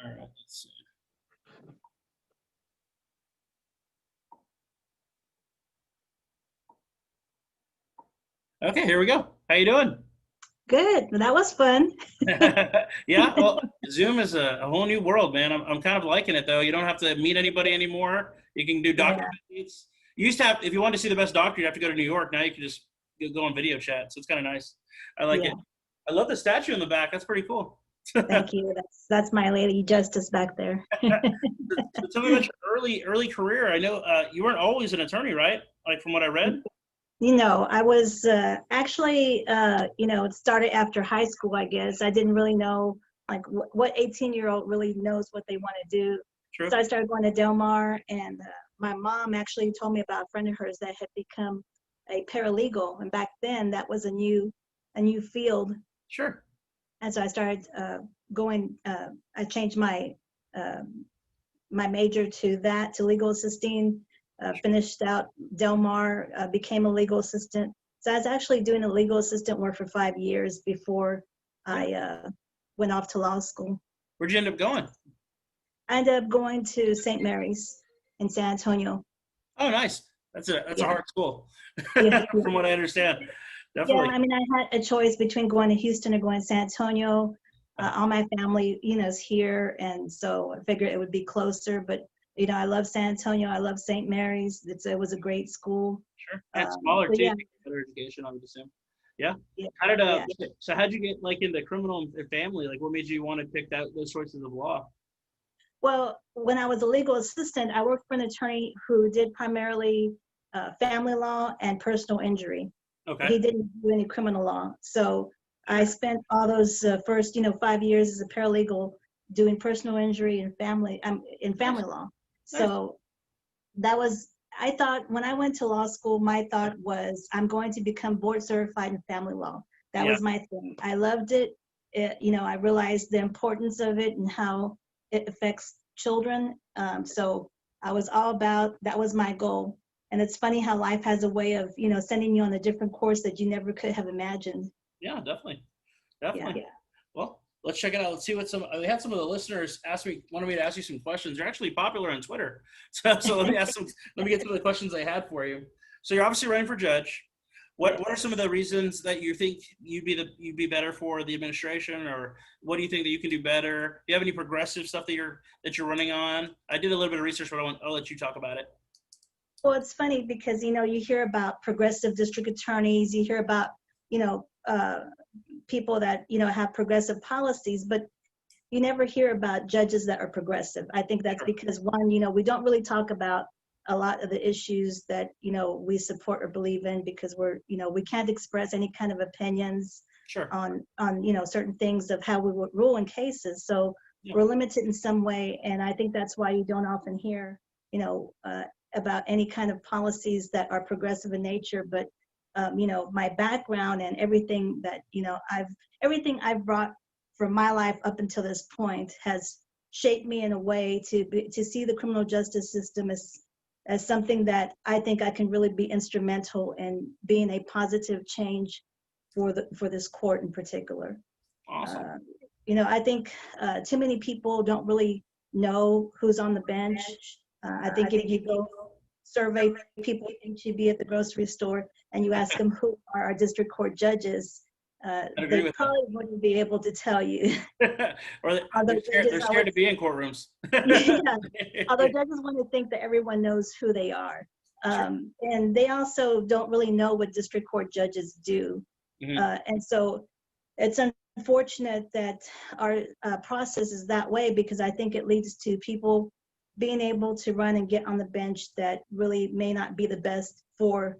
All right, let's see. Okay, here we go. How you doing? Good. That was fun. Yeah, well, Zoom is a whole new world, man. I'm kind of liking it though. You don't have to meet anybody anymore. You can do doctor Yeah. visits. You used to have, if you wanted to see the best doctor, you have to go to New York. Now you can just go on video chat. So it's kind of nice. I like Yeah. it. I love the statue in the back. That's pretty cool. Thank you. That's my lady justice back there. So tell me about your early career. I know you weren't always an attorney, right? Like from what I read. I was actually, it started after high school, I guess. I didn't really know like what 18-year-old really knows what they want to do. True. So I started going to Del Mar, and my mom actually told me about a friend of hers that had become a paralegal, and back then that was a new field. Sure. And so I started going. I changed my my major to legal assisting. Finished out Del Mar, became a legal assistant. So I was actually doing a legal assistant work for 5 years before I went off to law school. Where'd you end up going? I ended up going to St. Mary's in San Antonio. Oh, nice. That's a hard school, Yeah. from what I understand. Yeah, Definitely. I mean, I had a choice between going to Houston or going to San Antonio. All my family, is here, and so I figured it would be closer. But I love San Antonio. I love St. Mary's. It was a great school. Sure. And smaller too. Yeah. Better education, I would assume. Yeah. Yeah. So how'd you get like into criminal and family? Like what made you want to pick those choices of law? Well, when I was a legal assistant, I worked for an attorney who did primarily family law and personal injury. Okay. He didn't do any criminal law. So I spent all those first, 5 years as a paralegal doing personal injury and family law. So that was, I thought when I went to law school, my thought was I'm going to become board certified in family law. That was my thing. I loved it. I realized the importance of it and how it affects children. So I was all about, that was my goal. And it's funny how life has a way of, sending you on a different course that you never could have imagined. Yeah, definitely. Yeah. Well, let's check it out. Let's see what we had some of the listeners wanted me to ask you some questions. They're actually popular on Twitter. So let me get some of the questions I had for you. So you're obviously running for judge. What are some of the reasons that you think you'd be better for the administration, or what do you think that you can do better? Do you have any progressive stuff that you're running on? I did a little bit of research, but I'll let you talk about it. Well, it's funny because, you hear about progressive district attorneys, you hear about, people that, have progressive policies, but you never hear about judges that are progressive. I think that's because one, we don't really talk about a lot of the issues that, we support or believe in because we can't express any kind of opinions on, certain things of how we would rule in cases. So we're limited in some way. And I think that's why you don't often hear, about any kind of policies that are progressive in nature. But my background and everything that everything I've brought from my life up until this point has shaped me in a way to see the criminal justice system as something that I think I can really be instrumental in being a positive change for this court in particular. Awesome. I think too many people don't really know who's on the bench. I think if you go survey people who think should be at the grocery store and you ask them who are our district court judges, they probably wouldn't be able to tell you. Or they're scared to be in courtrooms. Yeah. Although judges want to think that everyone knows who they are. And they also don't really know what district court judges do. Mm-hmm. And so it's unfortunate that our process is that way, because I think it leads to people being able to run and get on the bench that really may not be the best for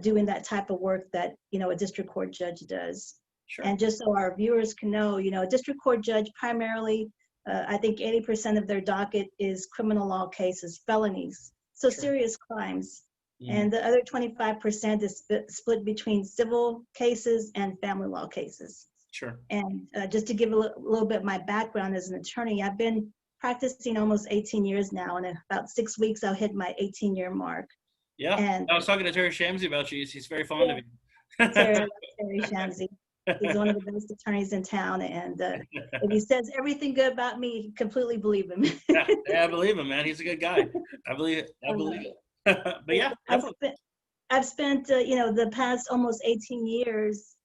doing that type of work that, a district court judge does. Sure. And just so our viewers can know, a district court judge primarily, I think 80% of their docket is criminal law cases, felonies, so serious crimes. Mm. And the other 25% is split between civil cases and family law cases. Sure. And just to give a little bit of my background as an attorney, I've been practicing almost 18 years now, and in about 6 weeks I'll hit my 18-year mark. Yeah, and I was talking to Terry Shamsi about you. He's very fond of you. Terry Shamsi. He's one of the best attorneys in town, and if he says everything good about me, completely believe him. Yeah, I believe him, man. He's a good guy. I believe it. I believe it. But yeah, definitely. I've spent the past almost 18 years.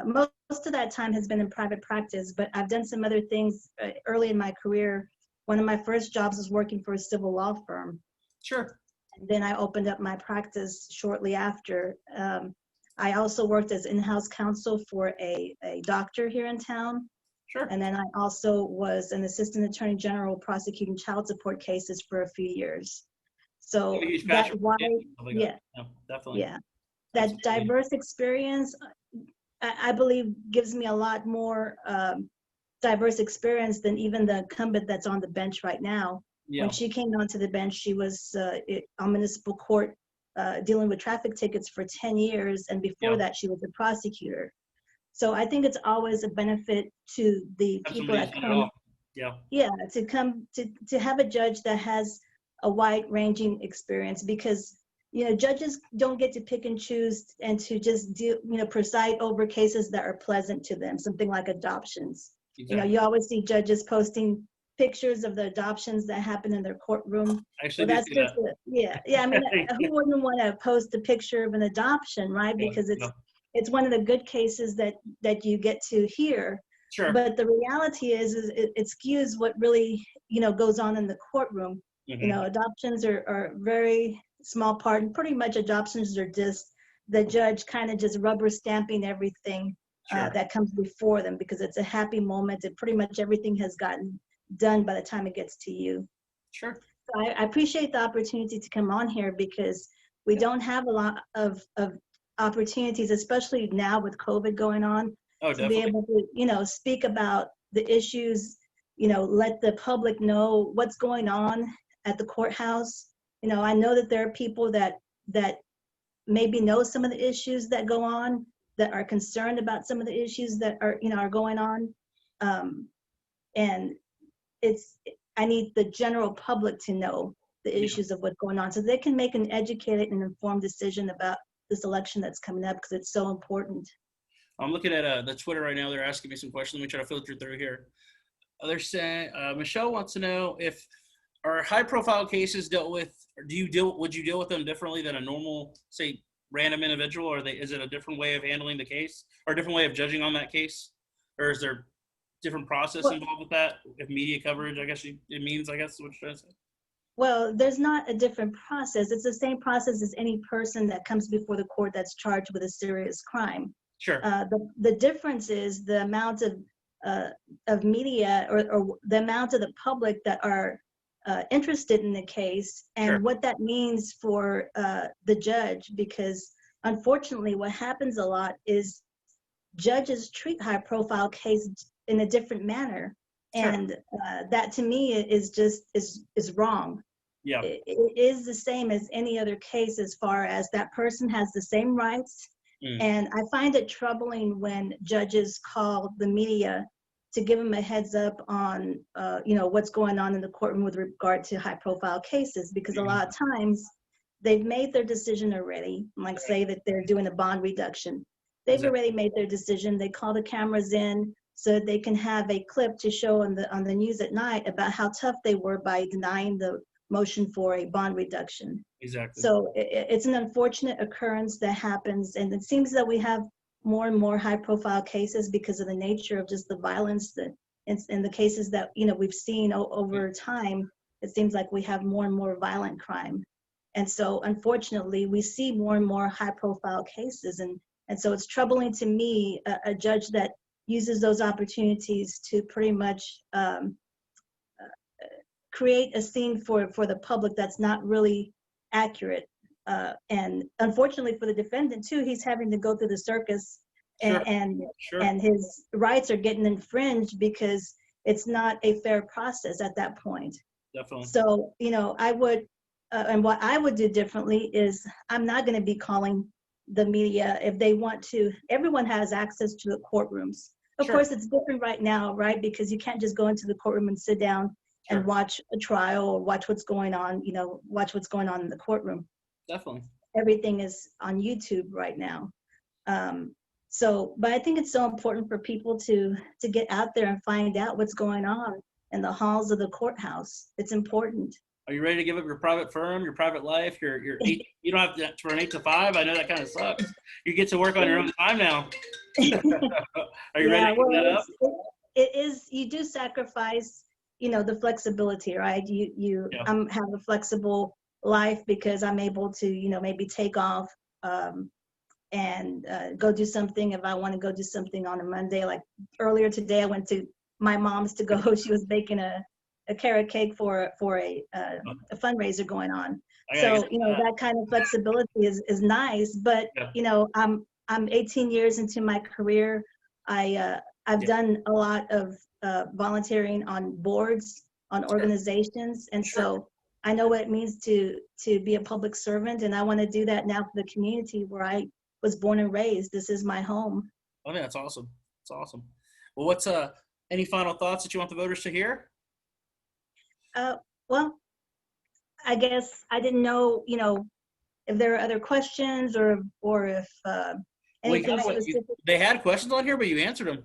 Most of that time has been in private practice, but I've done some other things early in my career. One of my first jobs was working for a civil law firm. Sure. And then I opened up my practice shortly after. I also worked as in-house counsel for a doctor here in town. Sure. And then I also was an assistant attorney general prosecuting child support cases for a few years. So that definitely. Yeah, that diverse experience, I believe, gives me a lot more diverse experience than even the incumbent that's on the bench right now. Yeah. When she came onto the bench, she was on municipal court dealing with traffic tickets for 10 years. And before that, she was a prosecutor. So I think it's always a benefit to the people that come. To come to have a judge that has a wide-ranging experience, because judges don't get to pick and choose and to just preside over cases that are pleasant to them, something like adoptions. Exactly. You always see judges posting pictures of the adoptions that happen in their courtroom. Actually, that's just I mean, who wouldn't want to post a picture of an adoption, right? Because it's one of the good cases that you get to hear. Sure. But the reality is it skews what really goes on in the courtroom. Mm-hmm. Adoptions are very small part, and pretty much adoptions are just the judge kind of just rubber stamping everything that comes before them, because it's a happy moment and pretty much everything has gotten done by the time it gets to you. Sure. So I appreciate the opportunity to come on here, because we don't have a lot of opportunities, especially now with COVID going on, to be able to speak about the issues, let the public know what's going on at the courthouse. I know that there are people that maybe know some of the issues that go on, that are concerned about some of the issues that are going on, and I need the general public to know the issues of what's going on, so they can make an educated and informed decision about this election that's coming up, because it's so important. I'm looking at the Twitter right now. They're asking me some questions. Let me try to filter through here. They're saying Michelle wants to know if are high-profile cases dealt with. Or would you deal with them differently than a normal, say, random individual, or is it a different way of handling the case, or a different way of judging on that case, or is there different process involved with that? If media coverage, I guess it means. I guess what you're trying to say. Well, there's not a different process. It's the same process as any person that comes before the court that's charged with a serious crime. Sure. The difference is the amount of media or the amount of the public that are interested in the case, and what that means for the judge, because unfortunately what happens a lot is judges treat high-profile cases in a different manner, and that to me is wrong. Yeah. It is the same as any other case, as far as that person has the same rights. And I find it troubling when judges call the media to give them a heads up on what's going on in the courtroom with regard to high profile cases, because a lot of times they've made their decision already, like say that they're doing a bond reduction. They've already made their decision. They call the cameras in so that they can have a clip to show on the news at night about how tough they were by denying the motion for a bond reduction. Exactly. So it's an unfortunate occurrence that happens, and it seems that we have more and more high-profile cases because of the nature of just the violence that in the cases that we've seen over time. It seems like we have more and more violent crime, and so unfortunately we see more and more high-profile cases, and so it's troubling to me, a judge that uses those opportunities to pretty much create a scene for the public that's not really accurate. And unfortunately for the defendant too, he's having to go through the circus, and his rights are getting infringed because it's not a fair process at that point. Definitely. So, I would, and what I would do differently is I'm not going to be calling the media if they want to. Everyone has access to the courtrooms. Of course, it's different right now, right? Because you can't just go into the courtroom and sit down and watch a trial or watch what's going on, watch what's going on in the courtroom. Definitely. Everything is on YouTube right now. So, but I think it's so important for people to get out there and find out what's going on in the halls of the courthouse. It's important. Are you ready to give up your private firm, your private life, your eight? You don't have to for an 8 to 5. I know that kind of sucks. You get to work on your own time now. Are you ready to give that up? It is. You do sacrifice, the flexibility, right? You have a flexible life because I'm able to, maybe take off and go do something if I want to go do something on a Monday. Like earlier today, I went to my mom's to go. She was baking a carrot cake for a fundraiser going on. So that kind of flexibility is nice. But I'm 18 years into my career. I've done a lot of volunteering on boards, on organizations, and so I know what it means to be a public servant, and I want to do that now for the community where I was born and raised. This is my home. Oh, yeah, that's awesome. That's awesome. Well, what's any final thoughts that you want the voters to hear? Well, I guess I didn't know, if there are other questions or if anything specific. They had questions on here, but you answered them.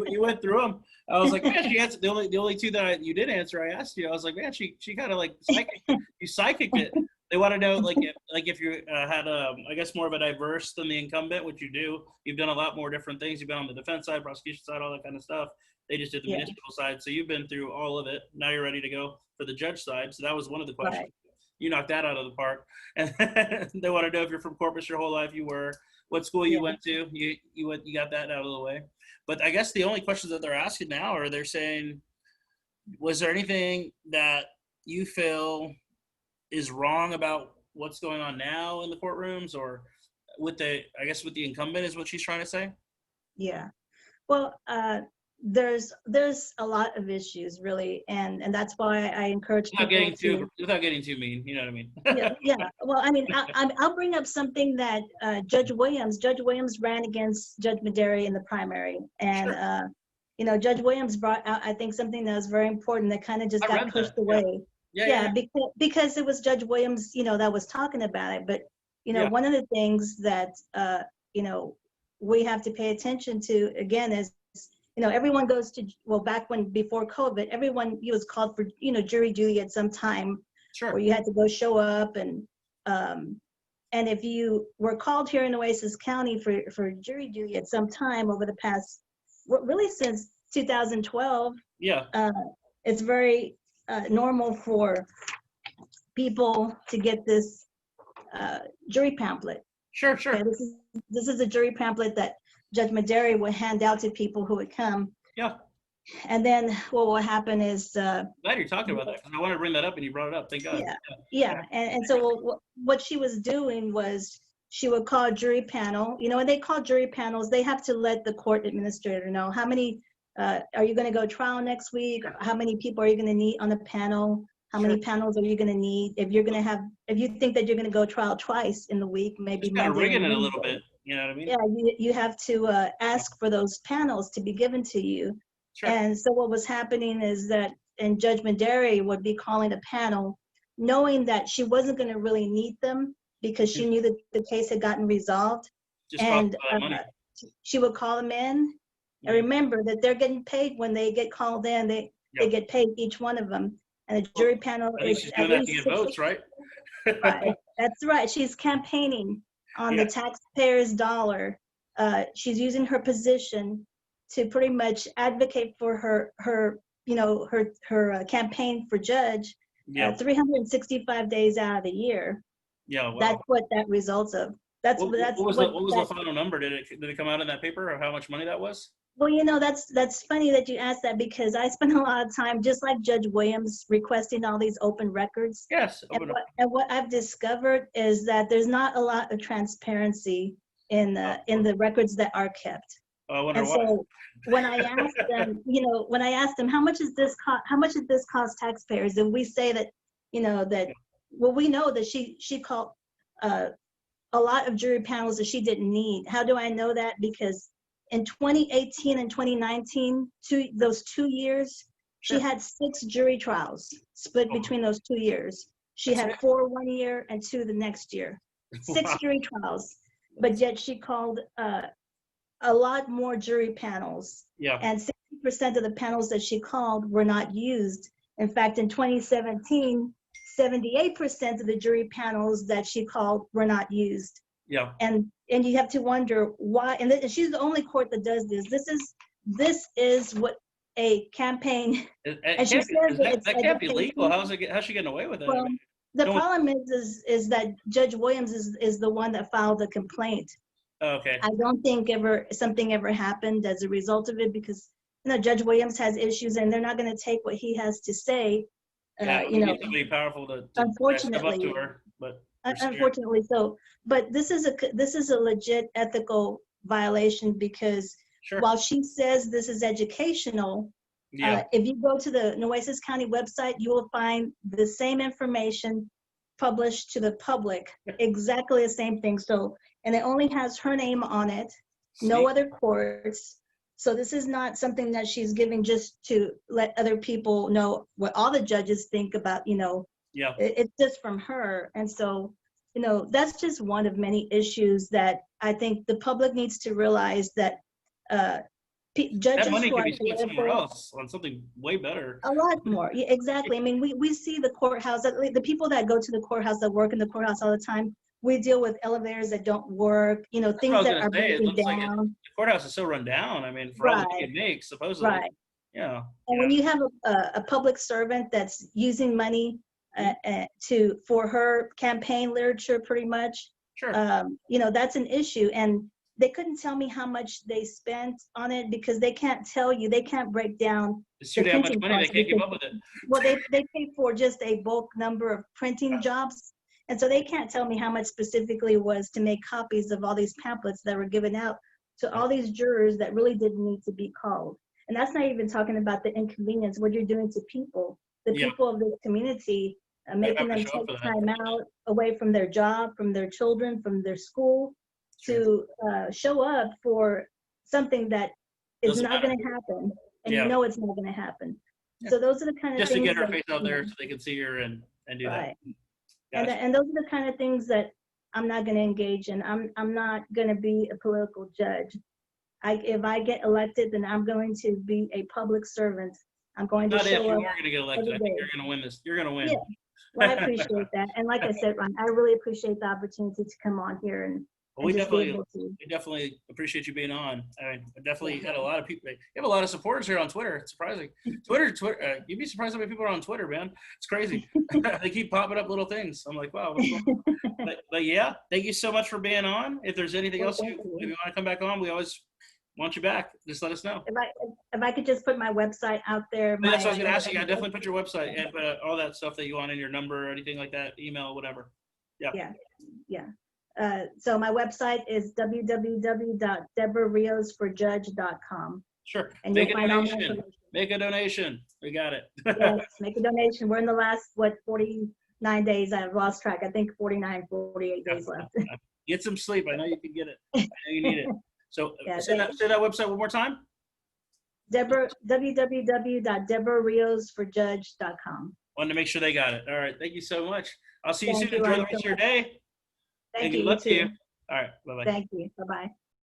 You went through them. I was like, man, she answered the only two that you did answer. I asked you. I was like, man, she kind of like psychicked it. They want to know if you had I guess more of a diverse than the incumbent, which you do. You've done a lot more different things. You've been on the defense side, prosecution side, all that kind of stuff. They just did the municipal side, so you've been through all of it. Now you're ready to go for the judge side. So that was one of the questions. Right. You knocked that out of the park. And they want to know if you're from Corpus your whole life. You were. What school you went to? You got that out of the way. But I guess the only questions that they're asking now are they're saying, was there anything that you feel is wrong about what's going on now in the courtrooms, or with the incumbent is what she's trying to say? Yeah. Well, there's a lot of issues really, and that's why I encourage without getting too mean, you know what I mean? yeah. Well, I mean, I'll bring up something that Judge Williams ran against Judge Maderi in the primary, and Judge Williams brought out, I think, something that was very important that kind of just got pushed away. Yeah. Because it was Judge Williams, that was talking about it. But one of the things that we have to pay attention to again is, everyone goes to, back before COVID, everyone was called for jury duty at some time, where you had to go show up, and if you were called here in Oasis County for jury duty at some time over the past, really since 2012, it's very normal for people to get this jury pamphlet. Sure. Okay, this is a jury pamphlet that Judge Maderi would hand out to people who would come. Yeah. And then what will happen is glad you're talking about that, because I wanted to bring that up and you brought it up. Thank God. Yeah. And so what she was doing was she would call a jury panel, and they call jury panels, they have to let the court administrator know how many are you going to go trial next week? How many people are you going to need on the panel? How many panels are you going to need? If you think that you're going to go trial twice in the week, maybe just kind of rigging it a little bit. You know what I mean? Yeah, you have to ask for those panels to be given to you. Sure. And so what was happening is that, and Judge Maderi would be calling a panel, knowing that she wasn't going to really need them because she knew that the case had gotten resolved. And she would call them in. And remember that they're getting paid when they get called in. They get paid, each one of them. And the jury panel is she's doing that to get votes, right? Right. That's right. She's campaigning on the taxpayer's dollar. She's using her position to pretty much advocate for her campaign for judge 365 days out of the year. Yeah, wow. That's what that results of. What was the final number? Did it come out in that paper, or how much money that was? Well, that's funny that you asked that, because I spent a lot of time, just like Judge Williams, requesting all these open records. Yes. And what I've discovered is that there's not a lot of transparency in the records that are kept. I wonder and why. So when I asked them, how much does this cost taxpayers? And we say that, we know that she called a lot of jury panels that she didn't need. How do I know that? Because in 2018 and 2019, those 2 years, she had 6 jury trials split between those 2 years. She had 4 1 year and 2 the next year. 6 jury trials. but yet she called a lot more jury panels. Yeah. And 60% of the panels that she called were not used. In fact, in 2017, 78% of the jury panels that she called were not used. Yeah. And you have to wonder why. And she's the only court that does this. This is what a campaign. And she says that can't be legal. How's she getting away with it? Well, the problem is that Judge Williams is the one that filed the complaint. Okay. I don't think something ever happened as a result of it, because Judge Williams has issues, and they're not going to take what he has to say. Somebody powerful to unfortunately, step up to her, but unfortunately so. But this is a legit ethical violation, because while she says this is educational, if you go to the Nueces County website, you will find the same information published to the public, exactly the same thing. So, and it only has her name on it, no other courts. So this is not something that she's giving just to let other people know what all the judges think about, it's just from her. And so, that's just one of many issues that I think the public needs to realize, that judges that money who could are be spent somewhere else on something way better. A lot more. Yeah, exactly. I mean, we see the courthouse, the people that go to the courthouse, that work in the courthouse all the time, we deal with elevators that don't work, things that are breaking down. Like the courthouse is so run down. I mean, for all the money it makes, supposedly. Right. Yeah. And when you have a public servant that's using money for her campaign literature, pretty much, that's an issue. And they couldn't tell me how much they spent on it, because they can't tell you. They can't break down the printing costs. They can't keep up with it. Well, they pay for just a bulk number of printing jobs. And so they can't tell me how much specifically was to make copies of all these pamphlets that were given out to all these jurors that really didn't need to be called. And that's not even talking about the inconvenience, what you're doing to people, the people of this community, making them take time out away from their job, from their children, from their school, to show up for something that is not going to happen. And it's not going to happen. So those are the kind of just things. Just to get her face out there so they can see her and do that. Gotcha. And those are the kind of things that I'm not going to engage in. I'm not going to be a political judge. If I get elected, then I'm going to be a public servant. I'm going to show up. Not if you are going to get elected. I think you're going to win this. You're going to win. Yeah. Well, I appreciate that. And like I said, Ron, I really appreciate the opportunity to come on here and we definitely appreciate you being on. I mean, I definitely had a lot of people. You have a lot of supporters here on Twitter. It's surprising. Twitter. You'd be surprised how many people are on Twitter, man. It's crazy. They keep popping up little things. I'm like, wow. What's going on? But yeah, thank you so much for being on. If there's anything else if you want to come back on, we always want you back. Just let us know. If I could just put my website out there. That's what I was going to ask you. Yeah, definitely put your website and put all that stuff that you want in your number or anything like that, email, whatever. Yeah. So my website is www.deborahriosforjudge.com. Sure. And make a donation. Make a donation. We got it. Yes, make a donation. We're in the last, 49 days. I've lost track. I think 48 days left. Get some sleep. I know you can get it. I know you need it. So say that website one more time. www.deborahriosforjudge.com. Wanted to make sure they got it. All right. Thank you so much. I'll see you soon. Enjoy the rest of your day. Thank and you. good luck to you. All right. Bye-bye. Thank you. Bye-bye.